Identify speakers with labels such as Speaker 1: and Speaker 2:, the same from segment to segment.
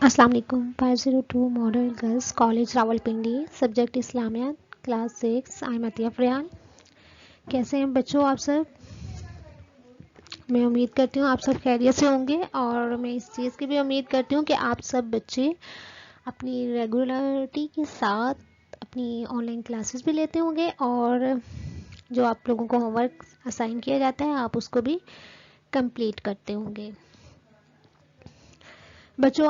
Speaker 1: السلام علیکم 502 model girls college Rawalpindi subject اسلامیات کلاس 6 آئی متیہ فریان. کیسے ہیں بچوں آپ سب؟ میں امید کرتی ہوں آپ سب خیریت سے ہوں گے اور میں اس چیز کی بھی امید کرتی ہوں کہ آپ سب بچے اپنی ریگولرٹی کے ساتھ اپنی آن لائن کلاسز بھی لیتے ہوں گے اور جو آپ لوگوں کو ہوم ورک اسائن کیا جاتا ہے آپ اس کو بھی کمپلیٹ کرتے ہوں گے. بچوں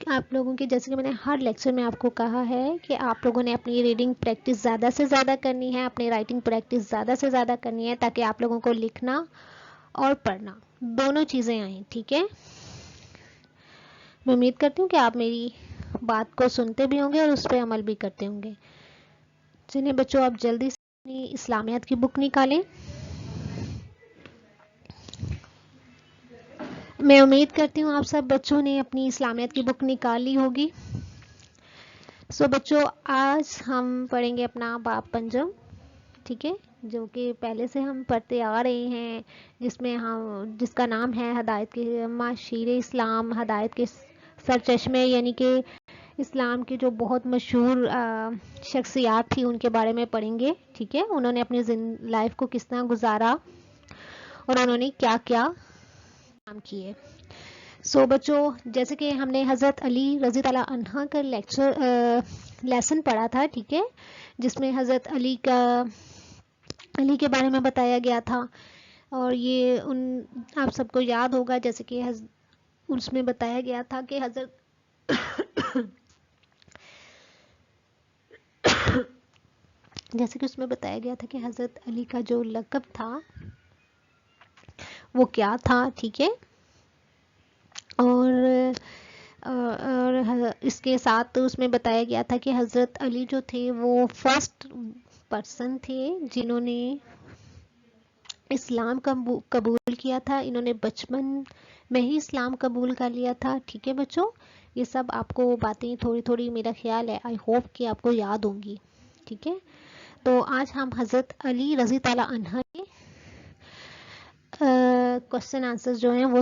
Speaker 1: آپ لوگوں کی جیسے کہ میں نے ہر لیکچر میں آپ کو کہا ہے کہ آپ لوگوں نے اپنی ریڈنگ پریکٹس زیادہ سے زیادہ کرنی ہے, اپنی رائٹنگ پریکٹس زیادہ سے زیادہ کرنی ہے تاکہ آپ لوگوں کو لکھنا اور پڑھنا دونوں چیزیں آئیں. ٹھیک ہے, میں امید کرتی ہوں کہ آپ میری بات کو سنتے بھی ہوں گے اور اس پہ عمل بھی کرتے ہوں گے. چلیے بچوں آپ جلدی سے اپنی اسلامیات کی بک نکالیں. میں امید کرتی ہوں آپ سب بچوں نے اپنی اسلامیات کی بک نکال لی ہوگی. سو بچوں آج ہم پڑھیں گے اپنا باب پنجم, ٹھیک ہے, جو کہ پہلے سے ہم پڑھتے آ رہے ہیں, جس کا نام ہے ہدایت کے معاشیر اسلام, ہدایت کے سرچشمے, یعنی کہ اسلام کی جو بہت مشہور شخصیات تھی ان کے بارے میں پڑھیں گے. ٹھیک ہے, انہوں نے اپنی لائف کو کس طرح گزارا اور انہوں نے کیا کیا کام کیے. سو بچوں جیسے کہ ہم نے حضرت علی رضی اللہ عنہ کا لیسن پڑھا تھا, ٹھیک ہے, جس میں حضرت علی کے بارے میں بتایا گیا تھا اور یہ آپ سب کو یاد ہوگا جیسے کہ اس میں بتایا گیا تھا کہ حضرت علی کا جو لقب تھا وہ کیا تھا. ٹھیک ہے, اور اس کے ساتھ اس میں بتایا گیا تھا کہ حضرت علی جو تھے وہ فرسٹ پرسن تھے جنہوں نے اسلام قبول کیا تھا. انہوں نے بچپن میں ہی اسلام قبول کر لیا تھا. ٹھیک ہے بچوں, یہ سب آپ کو باتیں تھوڑی تھوڑی میرا خیال ہے آئی ہوپ کہ آپ کو یاد ہوں گی. ٹھیک ہے, تو آج ہم حضرت علی رضی اللہ عنہ کے کوشچن آنسر جو ہیں وہ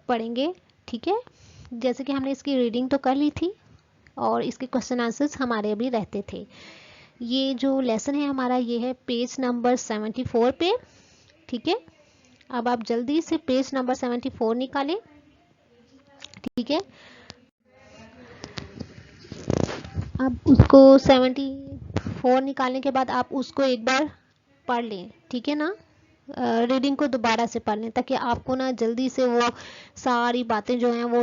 Speaker 1: پڑھیں گے. ٹھیک ہے, جیسے کہ ہم نے اس کی ریڈنگ تو کر لی تھی اور اس کے کوشچن آنسرز ہمارے ابھی رہتے تھے. یہ جو لیسن ہے ہمارا یہ ہے پیج نمبر 74 پہ. ٹھیک ہے, اب آپ جلدی سے پیج نمبر 74 نکالیں. ٹھیک ہے, اب اس کو 74 نکالنے کے بعد آپ اس کو ایک بار پڑھ لیں. ٹھیک ہے نا, ریڈنگ کو دوبارہ سے پڑھ لیں تاکہ آپ کو نا جلدی سے وہ ساری باتیں جو ہیں وہ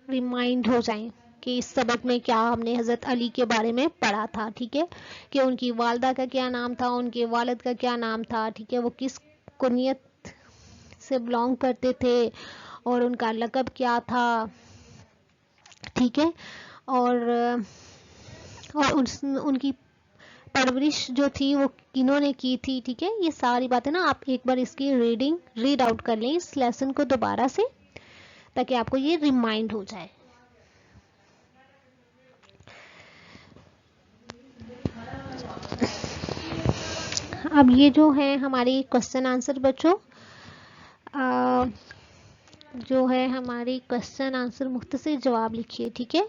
Speaker 1: ریمائنڈ ہو جائیں کہ اس سبق میں کیا ہم نے حضرت علی کے بارے میں پڑھا تھا. ٹھیک ہے, کہ ان کی والدہ کا کیا نام تھا, ان کے والد کا کیا نام تھا. ٹھیک ہے, وہ کس کنیت سے بلانگ کرتے تھے اور ان کا لقب کیا تھا. ٹھیک ہے, اور ان کی پرورش جو تھی وہ کنہوں نے کی تھی. ٹھیک ہے, یہ ساری باتیں نا آپ ایک بار اس کی ریڈ آؤٹ کر لیں اس لیسن کو دوبارہ سے تاکہ آپ کو یہ ریمائنڈ ہو جائے. اب یہ جو ہے ہماری کوشچن آنسر بچوں, جو ہے ہماری کوشچن آنسر مختصر جواب لکھیے. ٹھیک ہے,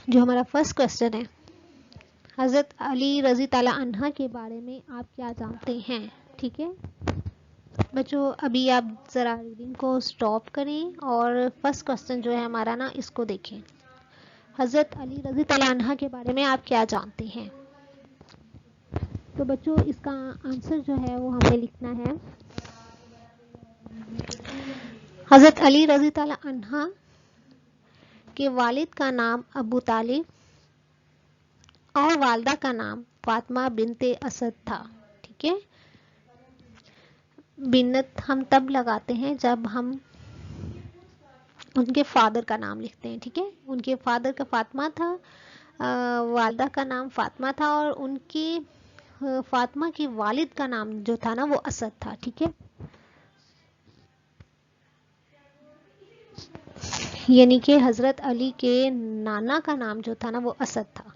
Speaker 1: جو ہمارا فرسٹ کوشچن ہے, حضرت علی رضی اللہ عنہ کے بارے میں آپ کیا جانتے ہیں. ٹھیک ہے بچوں, ابھی آپ ذرا ریڈنگ کو سٹاپ کریں اور فرسٹ کوشچن جو ہے ہمارا نا اس کو دیکھیں. حضرت علی رضی اللہ عنہ کے بارے میں آپ کیا جانتے ہیں. تو بچوں اس کا آنسر جو ہے وہ ہمیں لکھنا ہے. حضرت علی رضی اللہ عنہ کے والد کا نام ابو طالب اور والدہ کا نام فاطمہ بنت اسد تھا. ٹھیک ہے, بنت ہم تب لگاتے ہیں جب ہم ان کے فادر کا نام لکھتے ہیں. ٹھیک ہے, ان کے فادر کا فاطمہ تھا, والدہ کا نام فاطمہ تھا اور ان کی فاطمہ کے والد کا نام جو تھا نا وہ اسد تھا. ٹھیک ہے, یعنی کہ حضرت علی کے نانا کا نام جو تھا نا وہ اسد تھا.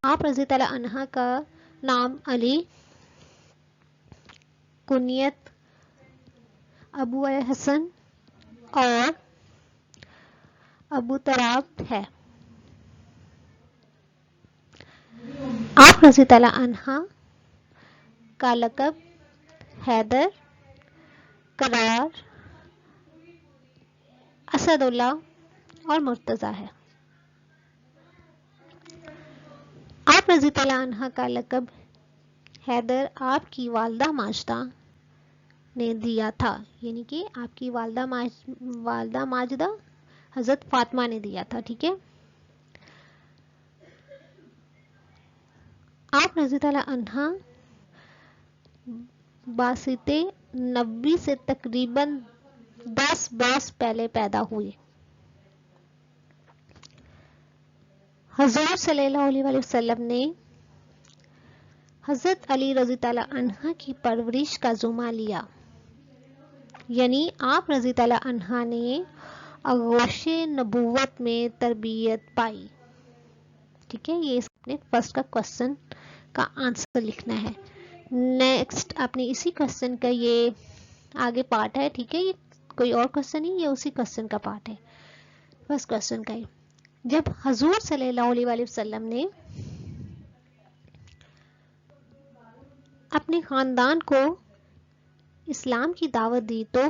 Speaker 1: آپ رضی اللہ عنہ کا نام علی, کنیت ابو حسن اور ابو تراب ہے. آپ رضی تعالیٰ عنہ کا لقب حیدر، قرار، اسد اللہ اور مرتضی ہے. آپ رضی تعالیٰ عنہ کا لقب حیدر آپ کی والدہ ماجدہ نے دیا تھا، یعنی کہ آپ کی والدہ ماجدہ حضرت فاطمہ نے دیا تھا. ٹھیک ہے. آپ رضی تعالیٰ عنہ باسطِ نبوی سے تقریباً 10 برس پہلے پیدا ہوئے. حضور صلی اللہ علیہ وسلم نے حضرت علی رضی تعالیٰ عنہ کی پرورش کا ذمہ لیا، یعنی آپ رضی تعالیٰ عنہ نے آغوش نبوت میں تربیت پائی. ٹھیک ہے. یہ اپنے فرسٹ کا کوشچن کا آنسر لکھنا ہے. نیکسٹ اپنے اسی کوشچن کا یہ آگے پارٹ ہے. ٹھیک ہے. یہ کوئی اور کوشچن نہیں، یہ اسی کوشچن کا پارٹ ہے. فرسٹ کوشچن کا جب حضور صلی اللہ علیہ وسلم نے اپنے خاندان کو اسلام کی دعوت دی تو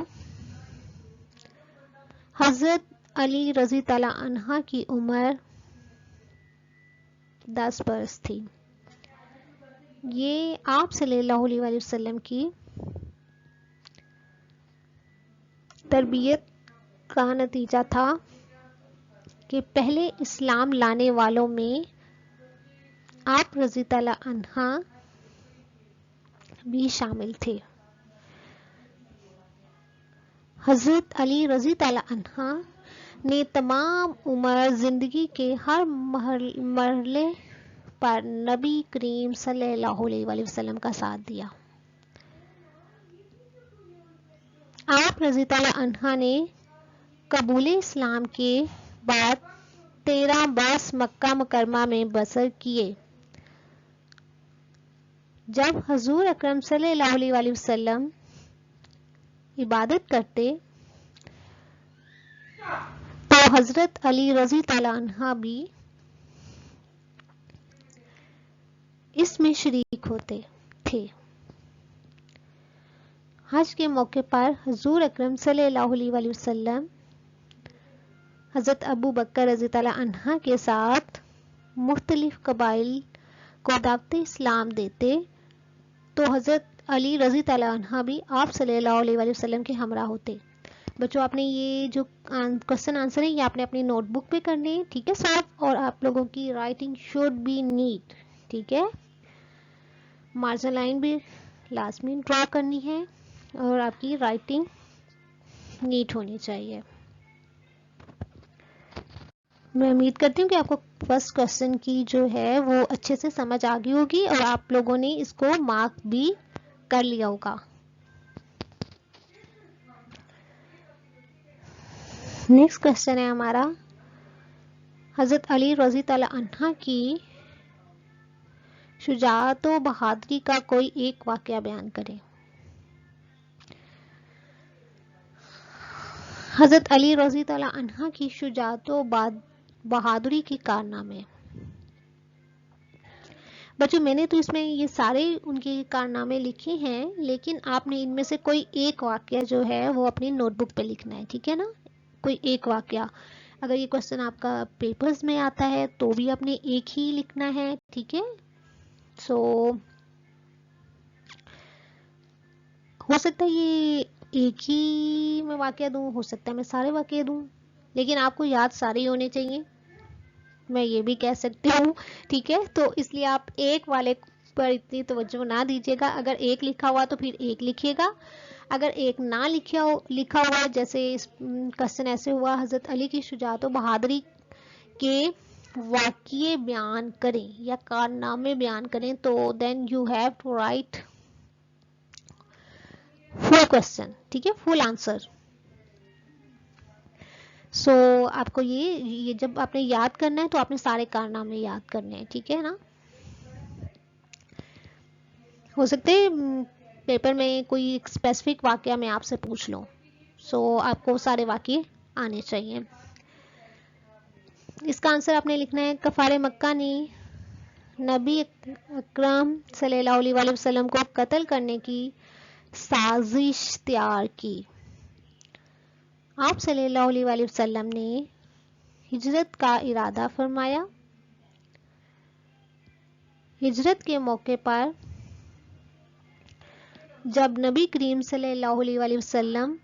Speaker 1: حضرت علی رضی تعالیٰ عنہ کی عمر 10 برس تھی. یہ آپ صلی اللہ علیہ وسلم کی تربیت کا نتیجہ تھا کہ پہلے اسلام لانے والوں میں آپ رضی تعالیٰ عنہ بھی شامل تھے. حضرت علی رضی تعالیٰ عنہ نے تمام عمر زندگی کے ہر مرحلے پر نبی کریم صلی اللہ علیہ وسلم کا ساتھ دیا. آپ رضی تعالیٰ عنہ نے قبول اسلام کے بعد 13 برس مکہ مکرمہ میں بسر کیے. جب حضور اکرم صلی اللہ علیہ وسلم عبادت کرتے تو حضرت علی رضی تعالیٰ عنہ بھی اس میں شریک ہوتے تھے. حج کے موقع پر حضور اکرم صلی اللہ علیہ وسلم حضرت ابو بکر رضی تعالیٰ عنہ کے ساتھ مختلف قبائل کو دعوت اسلام دیتے تو حضرت علی رضی تعالیٰ عنہ بھی آپ صلی اللہ علیہ وسلم کے ہمراہ ہوتے. بچوں آپ نے یہ جو کوشچن آنسر ہے یہ آپ نے اپنی نوٹ بک پہ کرنے ہیں. ٹھیک ہے صاحب. اور آپ لوگوں کی رائٹنگ شوڈ بی نیٹ. ٹھیک ہے. مارجن لائن بھی لازمی ڈرا کرنی ہے اور آپ کی رائٹنگ نیٹ ہونی چاہیے. میں امید کرتی ہوں کہ آپ کو فرسٹ کوشچن کی جو ہے وہ اچھے سے سمجھ آ گئی ہوگی اور آپ لوگوں نے اس کو مارک بھی کر لیا ہوگا. نیکسٹ کوشچن ہے ہمارا حضرت علی رضی تعالیٰ عنہ کی شجاعت و بہادری کا کوئی ایک واقعہ بیان کریں. حضرت علی رضی تعالیٰ عنہ کی شجاعت و بہادری کے کارنامے. بچوں میں نے تو اس میں یہ سارے ان کے کارنامے لکھے ہیں لیکن آپ نے ان میں سے کوئی ایک واقعہ جو ہے وہ اپنی نوٹ بک پہ لکھنا ہے. ٹھیک ہے نا. کوئی ایک واقعہ. اگر یہ کوشچن آپ کا پیپرز میں آتا ہے تو بھی آپ نے ایک ہی لکھنا ہے. ٹھیک ہے. سو ہو سکتا ہے یہ ایک ہی میں واقعہ دوں، ہو سکتا ہے میں سارے واقعہ دوں، لیکن آپ کو یاد سارے ہونے چاہیے. میں یہ بھی کہہ سکتی ہوں. ٹھیک ہے. تو اس لیے آپ ایک والے پر اتنی توجہ نہ دیجیے گا. اگر ایک لکھا ہوا تو پھر ایک لکھیے گا. اگر ایک نہ لکھا ہوا جیسے کوشچن ایسے ہوا حضرت علی کی شجاعت و بہادری کے واقعے بیان کریں یا کارنامے بیان کریں تو then you have to write full question. ٹھیک ہے. فل آنسر. سو آپ کو یہ جب آپ نے یاد کرنا ہے تو آپ نے سارے کارنامے یاد کرنے ہیں. ٹھیک ہے نا. ہو سکتے پیپر میں کوئی اسپیسیفک واقعہ میں آپ سے پوچھ لوں. سو آپ کو سارے واقعے آنے چاہیے. اس کا آنسر آپ نے لکھنا ہے کفار مکہ نے نبی اکرم صلی اللہ علیہ وآلہ وسلم کو قتل کرنے کی سازش تیار کی. آپ صلی اللہ علیہ وآلہ وسلم نے ہجرت کا ارادہ فرمایا. ہجرت کے موقع پر جب نبی کریم صلی اللہ علیہ وآلہ وسلم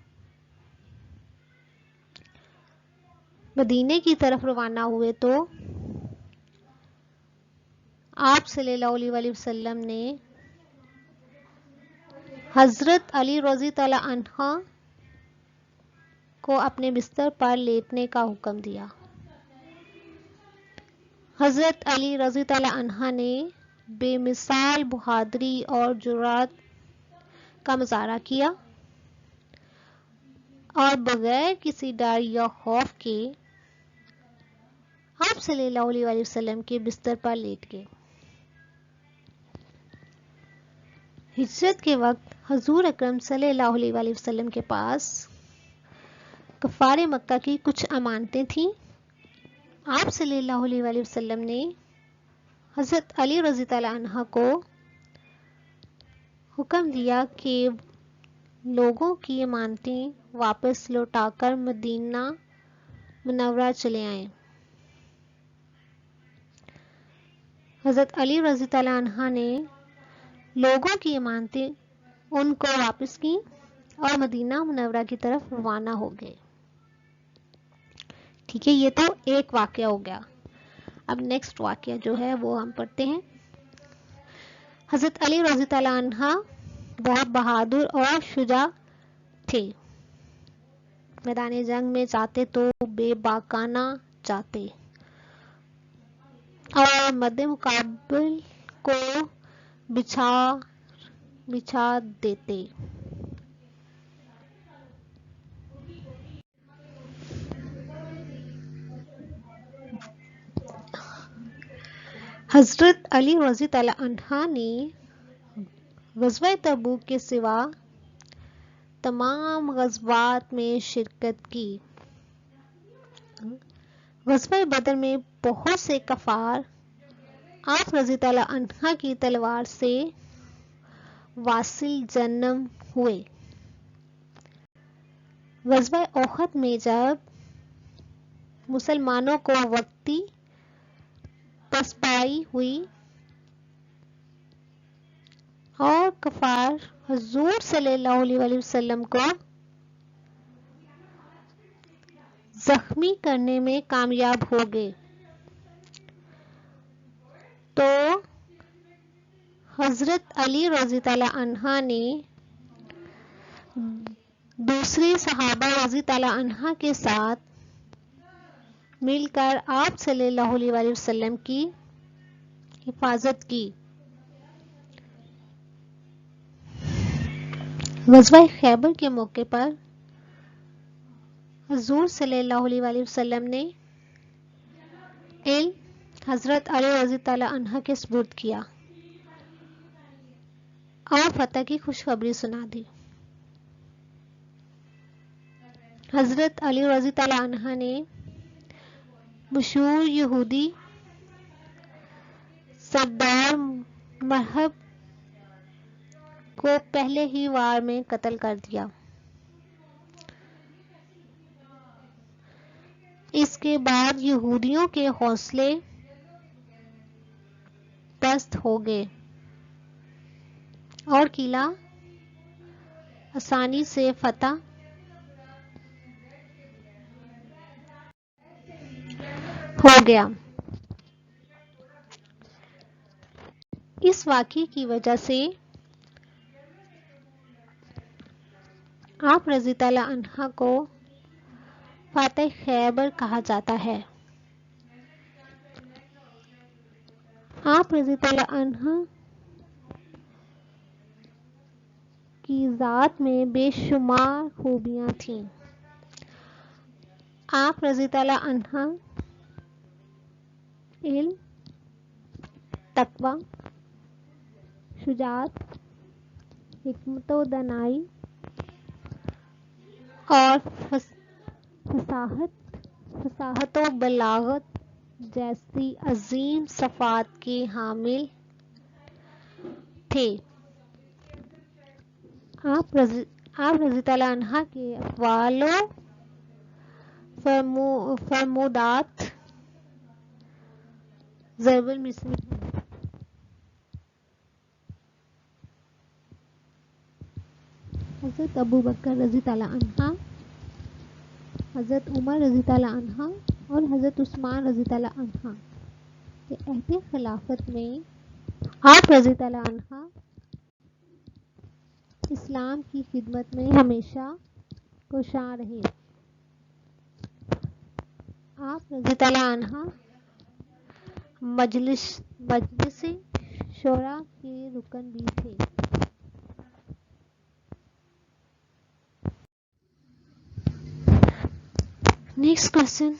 Speaker 1: مدینے کی طرف روانہ ہوئے تو آپ صلی اللہ علیہ وآلہ وسلم نے حضرت علی رضی تعالی عنہ کو اپنے بستر پر لیٹنے کا حکم دیا. حضرت علی رضی تعالی عنہ نے بے مثال بہادری اور جرات کا مظاہرہ کیا اور بغیر کسی ڈر یا خوف کے آپ صلی اللہ علیہ وآلہ وسلم کے بستر پر لیٹ گئے. ہجرت کے وقت حضور اکرم صلی اللہ علیہ وآلہ وسلم کے پاس کفار مکہ کی کچھ امانتیں تھیں. آپ صلی اللہ علیہ وآلہ وسلم نے حضرت علی رضی اللہ عنہ کو حکم دیا کہ لوگوں کی امانتیں واپس لوٹا کر مدینہ منورہ چلے آئیں. حضرت علی رضی اللہ عنہ نے لوگوں کی امانتیں ان کو واپس کی اور مدینہ منورہ کی طرف روانہ ہو گئے. ٹھیک ہے، یہ تو ایک واقعہ ہو گیا. اب نیکسٹ واقعہ جو ہے وہ ہم پڑھتے ہیں. حضرت علی رضی اللہ عنہ بہت بہادر اور شجاع تھے. میدان جنگ میں جاتے تو بے باکانہ جاتے اور مد مقابل کو بچھا دیتے. حضرت علی رضی اللہ عنہ نے غزوہ تبوک کے سوا تمام غزوات میں شرکت کی. غزوہ بدر میں بہت سے کفار آپ رضی اللہ عنہ کی تلوار سے واصل جنم ہوئے. غزوہ احد میں جب مسلمانوں کو وقتی پسپائی ہوئی اور کفار حضور صلی اللہ علیہ وآلہ وسلم کو زخمی کرنے میں کامیاب ہو گئے تو حضرت علی رضی اللہ عنہ نے دوسرے صحابہ رضی اللہ عنہ کے ساتھ مل کر آپ صلی اللہ علیہ وآلہ وسلم کی حفاظت کی. غزوہ خیبر کے موقع پر حضور صلی اللہ علیہ وآلہ وسلم نے علم حضرت علی رضی اللہ عنہ کے سپرد کیا اور فتح کی خوشخبری سنا دی. حضرت علی رضی اللہ عنہ نے مشہور یہودی سردار مرہب کو پہلے ہی وار میں قتل کر دیا. اس کے بعد یہودیوں کے حوصلے پست ہو گئے اور قلعہ آسانی سے فتح ہو گیا. اس واقعے کی وجہ سے آپ رضی اللہ عنہ کو فاتح خیبر کہا جاتا ہے. آپ رضی اللہ عنہ کی ذات میں بے شمار خوبیاں تھیں. آپ رضی اللہ عنہ علم، تقوی، شجاعت، حکمت و دانائی اور فصاحت و بلاغت جیسی عظیم صفات کے حامل تھے. آپ رضی اللہ عنہ کے اقوال و فرمودات ضرب المثل ہیں. حضرت ابو بکر رضی اللہ عنہ، حضرت عمر رضی اللہ عنہ اور حضرت عثمان رضی اللہ عنہ کے عہد خلافت میں آپ رضی اللہ عنہ اسلام کی خدمت میں ہمیشہ کوشاں رہے. آپ رضی اللہ عنہ مجلس شورا کے رکن بھی تھے. نیکسٹ کوشچن،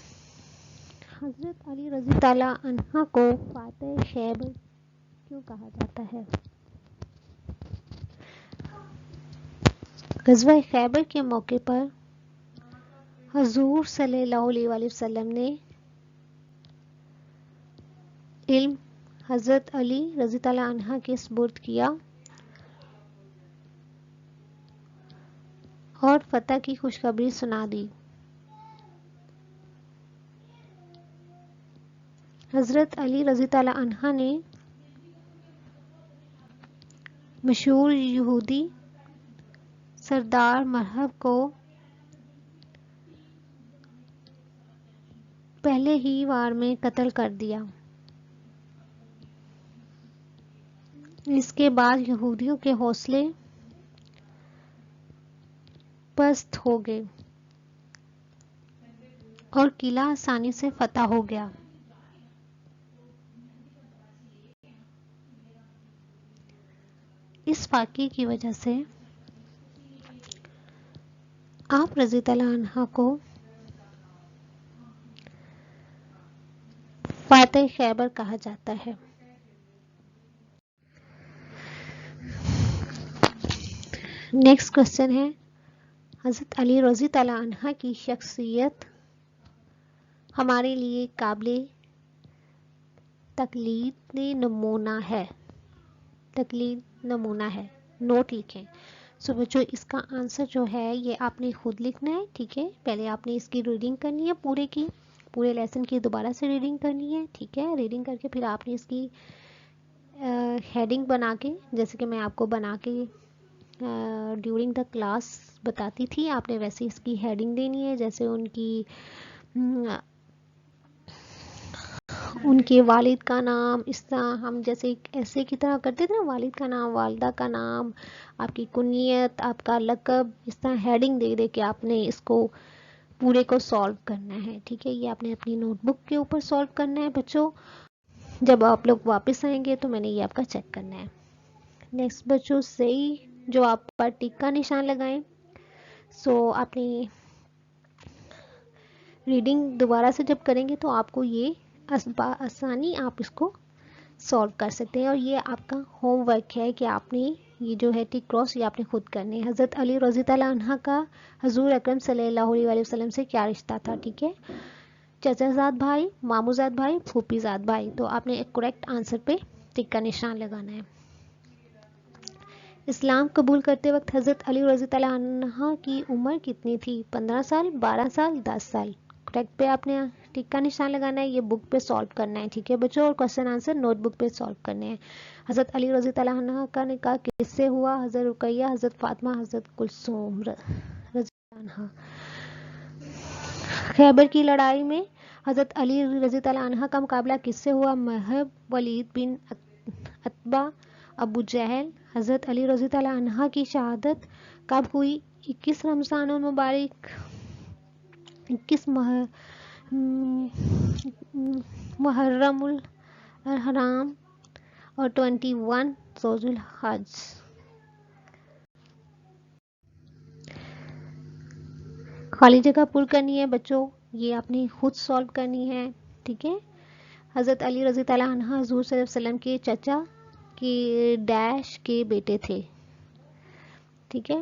Speaker 1: حضرت علی رضی اللہ عنہ کو فاتح خیبر کیوں کہا جاتا ہے؟ غزوہ خیبر کے موقع پر حضور صلی اللہ علیہ وآلہ وسلم نے علم حضرت علی رضی اللہ عنہ کے سپرد کیا اور فتح کی خوشخبری سنا دی. حضرت علی رضی اللہ عنہ نے مشہور یہودی سردار مرہب کو پہلے ہی وار میں قتل کر دیا. اس کے بعد یہودیوں کے حوصلے پست ہو گئے اور قلعہ آسانی سے فتح ہو گیا. اس واقعے کی وجہ سے آپ رضی اللہ عنہ کو فاتح خیبر کہا جاتا ہے. نیکسٹ کوشچن ہے، حضرت علی رضی اللہ عنہ کی شخصیت ہمارے لیے قابل تقلید نمونہ ہے. نوٹ لکھیں. سو بچوں اس کا آنسر جو ہے یہ آپ نے خود لکھنا ہے. ٹھیک ہے، پہلے آپ نے اس کی ریڈنگ کرنی ہے، پورے لیسن کی دوبارہ سے ریڈنگ کرنی ہے. ٹھیک ہے، ریڈنگ کر کے پھر آپ نے اس کی ہیڈنگ بنا کے، جیسے کہ میں آپ کو بنا کے ڈیورنگ دا کلاس بتاتی تھی، آپ نے ویسے اس کی ہیڈنگ دینی ہے. جیسے ان کے والد کا نام، اس طرح ہم جیسے ایسے کی طرح کرتے تھے نا، والد کا نام، والدہ کا نام، آپ کی کنیت، آپ کا لقب، اس طرح ہیڈنگ دے دے کے آپ نے اس کو پورے کو سالو کرنا ہے. ٹھیک ہے، یہ آپ نے اپنی نوٹ بک کے اوپر سالو کرنا ہے بچوں. جب آپ لوگ واپس آئیں گے تو میں نے یہ آپ کا چیک کرنا ہے. نیکسٹ بچوں، صحیح جو آپ پر ٹک کا نشان لگائیں. سو آپ نے ریڈنگ دوبارہ سے جب کریں گے تو آپ کو یہ آسانی آپ اس کو سالو کر سکتے ہیں. اور یہ آپ کا ہوم ورک ہے کہ آپ نے یہ جو ہے ٹک کراس یہ آپ نے خود کرنے. حضرت علی رضی اللہ عنہ کا حضور اکرم صلی اللہ علیہ وآلہ وسلم سے کیا رشتہ تھا؟ ٹھیک ہے، چچا زاد بھائی، مامو زاد بھائی، پھوپھی زاد بھائی. تو آپ نے ایک کریکٹ آنسر پہ ٹک کا نشان لگانا ہے. اسلام قبول کرتے وقت حضرت علی رضی اللہ عنہ کی عمر کتنی تھی؟ 15 سال، 12 سال، 10 سال. کریکٹ پہ آپ نے ٹک کا نشان لگانا ہے. یہ بک پہ سالو کرنا ہے. ٹھیک ہے بچوں، اور کوشچن آنسر نوٹ بک پہ سالو کرنے ہیں. حضرت علی رضی اللہ عنہ کا نکاح کس سے ہوا؟ حضرت رقیہ، حضرت فاطمہ، حضرت کلثوم رضی اللہ عنہ. خیبر کی لڑائی میں حضرت علی رضی اللہ عنہ کا مقابلہ کس سے ہوا؟ محب، ولید بن عتبہ، ابو جہل. حضرت علی رضی اللہ عنہ کی شہادت کب ہوئی؟ 21 رمضان المبارک، 21 محرم الحرام اور 21 ذو الحج. خالی جگہ پر کرنی ہے بچوں، یہ آپ نے خود سالو کرنی ہے. ٹھیک ہے، حضرت علی رضی اللہ عنہ حضور صلی اللہ علیہ وسلم کے چچا کے ڈیش کے بیٹے تھے. ٹھیک ہے،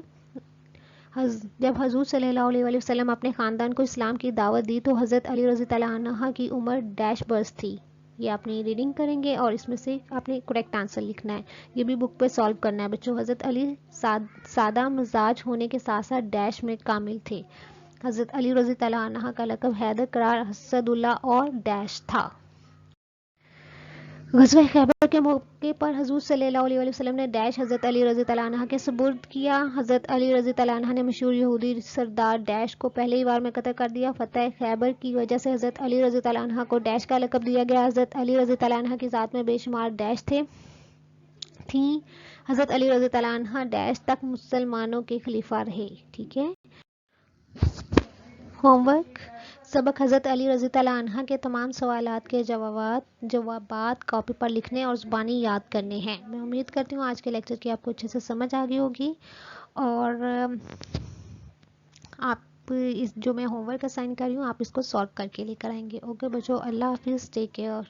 Speaker 1: جب حضور صلی اللہ علیہ وسلم اپنے خاندان کو اسلام کی دعوت دی تو حضرت علی رضی اللہ عنہ کی عمر ڈیش برس تھی. یہ آپ نے ریڈنگ کریں گے اور اس میں سے آپ نے کریکٹ آنسر لکھنا ہے. یہ بھی بک پہ سالو کرنا ہے بچوں. حضرت علی سادہ مزاج ہونے کے ساتھ ساتھ ڈیش میں کامل تھے. حضرت علی رضی اللہ عنہ کا لقب حیدر، قرار، اسد اللہ اور ڈیش تھا. غزوہ خیبر کے موقع پر حضور صلی اللہ علیہ وسلم نے ڈیش حضرت علی رضی اللہ عنہ کے سپرد کیا. حضرت علی رضی اللہ عنہ نے مشہور یہودی سردار ڈیش کو پہلی بار میں قتل کر دیا. فتح خیبر کی وجہ سے حضرت علی رضی اللہ عنہ کو ڈیش کا لقب دیا گیا. حضرت علی رضی اللہ عنہ کی ذات میں بے شمار ڈیش تھیں. حضرت علی رضی اللہ عنہ ڈیش تک مسلمانوں کے خلیفہ رہے. ٹھیک ہے. ہوم ورک سبق: حضرت علی رضی اللہ عنہ کے تمام سوالات کے جوابات کاپی پر لکھنے اور زبانی یاد کرنے ہیں. میں امید کرتی ہوں آج کے لیکچر کی آپ کو اچھے سے سمجھ آ گئی ہوگی اور آپ جو میں ہوم ورک اسائن کر رہی ہوں آپ اس کو سالو کر کے لے کر آئیں گے. اوکے بچوں، اللہ حافظ، ٹیک کیئر.